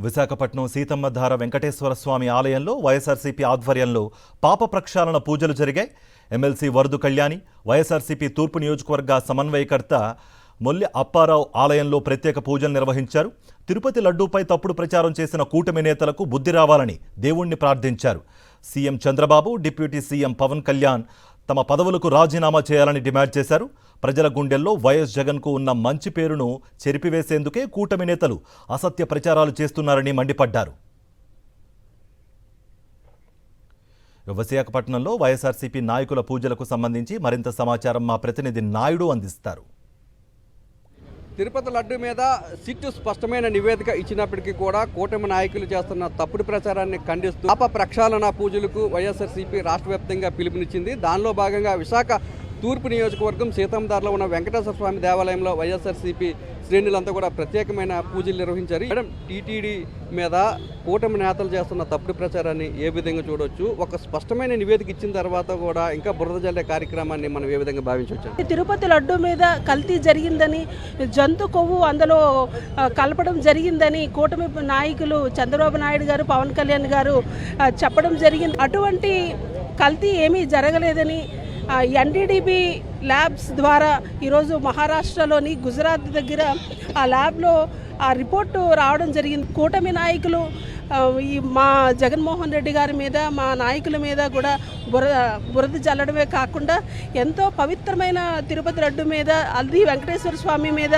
విశాఖపట్నం సీతమ్మధార వెంకటేశ్వర స్వామి ఆలయంలో వైఎస్ఆర్సీపీ ఆధ్వర్యంలో పాప ప్రక్షాళన పూజలు జరిగాయి. ఎమ్మెల్సీ వరదు కళ్యాణి, వైఎస్ఆర్సీపీ తూర్పు నియోజకవర్గ సమన్వయకర్త మొల్లి అప్పారావు ఆలయంలో ప్రత్యేక పూజలు నిర్వహించారు. తిరుపతి లడ్డూపై తప్పుడు ప్రచారం చేసిన కూటమి నేతలకు బుద్ధి రావాలని దేవుణ్ణి ప్రార్థించారు. CM Chandrababu, deputy CM Pawan Kalyan తమ పదవులకు రాజీనామా చేయాలని డిమాండ్ చేశారు. ప్రజల గుండెల్లో వైఎస్ జగన్కు ఉన్న మంచి పేరును చెరిపివేసేందుకే కూటమి నేతలు అసత్య ప్రచారాలు చేస్తున్నారని మండిపడ్డారు. విశాఖపట్నంలో వైఎస్ఆర్సీపీ నాయకుల పూజలకు సంబంధించి మరింత సమాచారం మా ప్రతినిధి నాయుడు అందిస్తారు. తిరుపతి లడ్డు మీద సిట్టు స్పష్టమైన నివేదిక ఇచ్చినప్పటికీ కూడా కూటమి నాయకులు చేస్తున్న తప్పుడు ప్రచారాన్ని ఖండిస్తూ పాప ప్రక్షాళన పూజలకు వైఎస్ఆర్సీపీ రాష్ట్ర వ్యాప్తంగా పిలుపునిచ్చింది. దానిలో భాగంగా విశాఖ తూర్పు నియోజకవర్గం సీతమ్మధారలో ఉన్న వెంకటేశ్వర స్వామి దేవాలయంలో వైఎస్ఆర్సీపీ శ్రేణులంతా కూడా ప్రత్యేకమైన పూజలు నిర్వహించారు. మేడం, టీటీడీ మీద కూటమి నేతలు చేస్తున్న తప్పుడు ప్రచారాన్ని ఏ విధంగా చూడవచ్చు? ఒక స్పష్టమైన నివేదిక ఇచ్చిన తర్వాత కూడా ఇంకా బురద జల్లే కార్యక్రమాన్ని మనం ఏ విధంగా భావించవచ్చు? తిరుపతి లడ్డు మీద కల్తీ జరిగిందని, జంతు కొవ్వు అందులో కలపడం జరిగిందని కూటమి నాయకులు చంద్రబాబు నాయుడు గారు, పవన్ కళ్యాణ్ గారు చెప్పడం జరిగింది. అటువంటి కల్తీ ఏమీ జరగలేదని ఎన్డీడీబీ ల్యాబ్స్ ద్వారా ఈరోజు మహారాష్ట్రలోని గుజరాత్ దగ్గర ఆ ల్యాబ్లో ఆ రిపోర్టు రావడం జరిగింది. కూటమి నాయకులు ఈ మా జగన్మోహన్ రెడ్డి గారి మీద, మా నాయకుల మీద కూడా బురద జల్లడమే కాకుండా ఎంతో పవిత్రమైన తిరుపతి లడ్డు మీద, అది వెంకటేశ్వర స్వామి మీద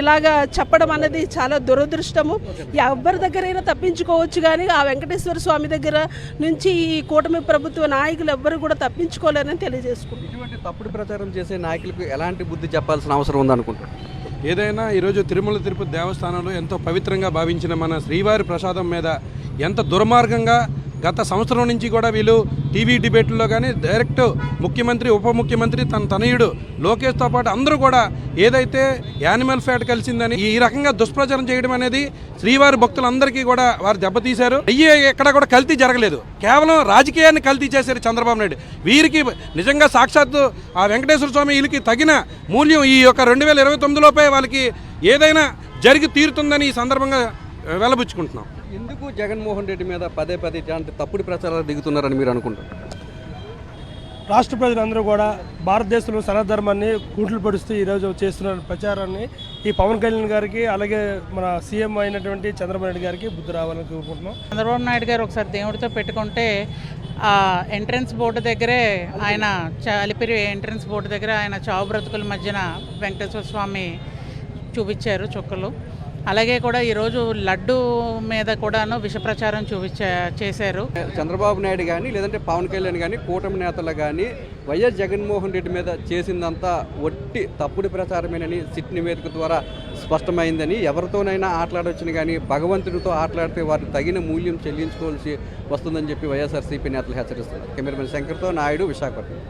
ఇలాగా చెప్పడం అన్నది చాలా దురదృష్టము. ఎవరి దగ్గరైనా తప్పించుకోవచ్చు, కానీ ఆ వెంకటేశ్వర స్వామి దగ్గర నుంచి ఈ కూటమి ప్రభుత్వ నాయకులు ఎవ్వరు కూడా తప్పించుకోలేరని తెలియజేసుకుంటారు. ఇటువంటి తప్పుడు ప్రచారం చేసే నాయకులకు ఎలాంటి బుద్ధి చెప్పాల్సిన అవసరం ఉందనుకుంటారు? ఏదైనా ఈరోజు తిరుమల తిరుపతి దేవస్థానంలో ఎంతో పవిత్రంగా భావించిన మన శ్రీవారి ప్రసాదం మీద ఎంత దుర్మార్గంగా గత సంవత్సరం నుంచి కూడా వీళ్ళు టీవీ డిబేట్లో కానీ డైరెక్ట్ ముఖ్యమంత్రి, ఉప ముఖ్యమంత్రి, తన తనయుడు లోకేష్తో పాటు అందరూ కూడా ఏదైతే యానిమల్ ఫ్యాట్ కలిసిందని ఈ రకంగా దుష్ప్రచారం చేయడం అనేది శ్రీవారి భక్తులందరికీ కూడా వారు దెబ్బతీశారు. ఎక్కడ కూడా కల్తీ జరగలేదు, కేవలం రాజకీయాన్ని కల్తీ చేశారు చంద్రబాబు నాయుడు. వీరికి నిజంగా సాక్షాత్తు ఆ వెంకటేశ్వర స్వామి వీళ్ళకి తగిన మూల్యం ఈ యొక్క 2029లోపే వాళ్ళకి ఏదైనా జరిగి తీరుతుందని ఈ సందర్భంగా వెలబుచ్చుకుంటున్నాం. ఎందుకు జగన్మోహన్ రెడ్డి మీద పదే పదే ఇలాంటి తప్పుడు ప్రచారాలు దిగుతున్నారని మీరు అనుకుంటారు? రాష్ట్ర ప్రజలందరూ కూడా భారతదేశంలో సనాధర్మాన్ని కూట్లు పడుస్తూ ఈరోజు చేస్తున్న ప్రచారాన్ని ఈ పవన్ కళ్యాణ్ గారికి, అలాగే మన సీఎం అయినటువంటి చంద్రబాబు నాయుడు గారికి బుద్ధి రావాలని కోరుకుంటున్నాం. చంద్రబాబు నాయుడు గారు ఒకసారి దేవుడితో పెట్టుకుంటే ఆ ఎంట్రన్స్ బోర్డు దగ్గరే ఆయన అలిపిరి ఎంట్రన్స్ బోర్డు దగ్గర ఆయన చావు బ్రతుకుల మధ్యన వెంకటేశ్వర స్వామి చూపించారు చుక్కలు. అలాగే కూడా ఈరోజు లడ్డు మీద కూడాను విష ప్రచారం చేశారు. చంద్రబాబు నాయుడు కానీ, లేదంటే పవన్ కళ్యాణ్ కానీ, కూటమి నేతలు కానీ వైఎస్ జగన్మోహన్ రెడ్డి మీద చేసిందంతా ఒట్టి తప్పుడు ప్రచారమేనని సిట్ నివేదిక ద్వారా స్పష్టమైందని, ఎవరితోనైనా ఆటలాడవచ్చును కానీ భగవంతుడితో ఆటలాడితే వారికి తగిన మూల్యం చెల్లించుకోవాల్సి వస్తుందని చెప్పి వైఎస్ఆర్సీపీ నేతలు హెచ్చరిస్తారు. కెమెరామెన్ శంకర్తో నాయుడు, విశాఖపట్నం.